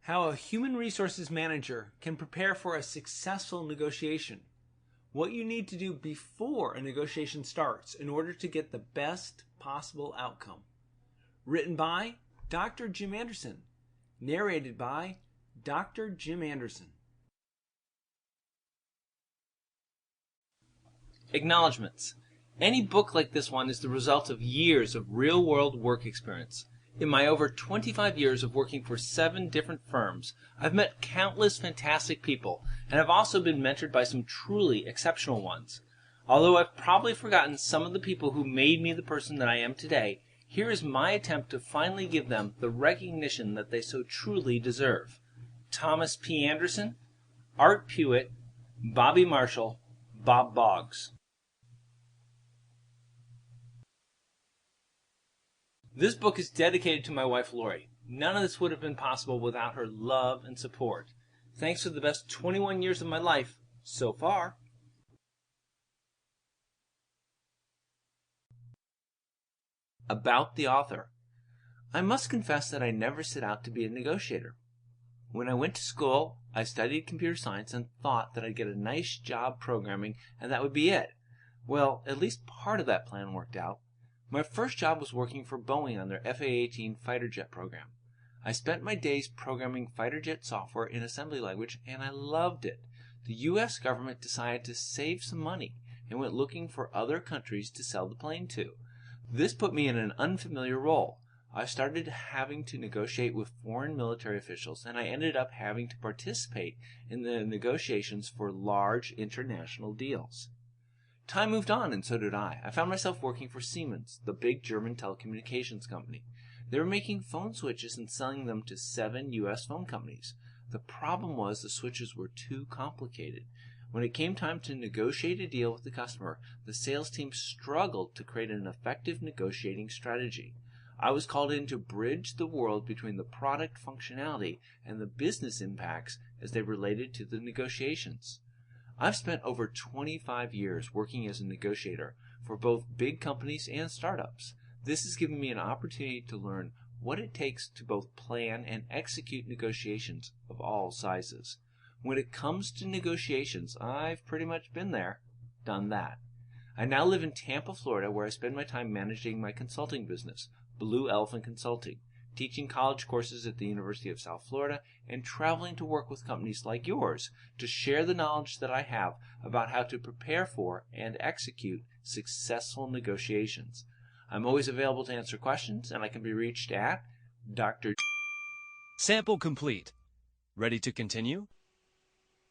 How a human resources manager can prepare for a successful negotiation. What you need to do before a negotiation starts in order to get the best possible outcome. Written by Dr. Jim Anderson. Narrated by Dr. Jim Anderson. Acknowledgements. Any book like this one is the result of years of real-world work experience. In my over 25 years of working for 7 different firms, I've met countless fantastic people, and I've also been mentored by some truly exceptional ones. Although I've probably forgotten some of the people who made me the person that I am today, here is my attempt to finally give them the recognition that they so truly deserve. Thomas P. Anderson, Art Pewitt, Bobby Marshall, Bob Boggs. This book is dedicated to my wife, Lori. None of this would have been possible without her love and support. Thanks for the best 21 years of my life so far. About the author. I must confess that I never set out to be a negotiator. When I went to school, I studied computer science and thought that I'd get a nice job programming and that would be it. Well, at least part of that plan worked out. My first job was working for Boeing on their FA-18 fighter jet program. I spent my days programming fighter jet software in assembly language, and I loved it. The U.S. government decided to save some money and went looking for other countries to sell the plane to. This put me in an unfamiliar role. I started having to negotiate with foreign military officials, and I ended up having to participate in the negotiations for large international deals. Time moved on, and so did I. I found myself working for Siemens, the big German telecommunications company. They were making phone switches and selling them to 7 U.S. phone companies. The problem was the switches were too complicated. When it came time to negotiate a deal with the customer, the sales team struggled to create an effective negotiating strategy. I was called in to bridge the world between the product functionality and the business impacts as they related to the negotiations. I've spent over 25 years working as a negotiator for both big companies and startups. This has given me an opportunity to learn what it takes to both plan and execute negotiations of all sizes. When it comes to negotiations, I've pretty much been there, done that. I now live in Tampa, Florida, where I spend my time managing my consulting business, Blue Elephant Consulting, teaching college courses at the University of South Florida, and traveling to work with companies like yours to share the knowledge that I have about how to prepare for and execute successful negotiations. I'm always available to answer questions, and I can be reached at Dr. Sample complete. Ready to continue?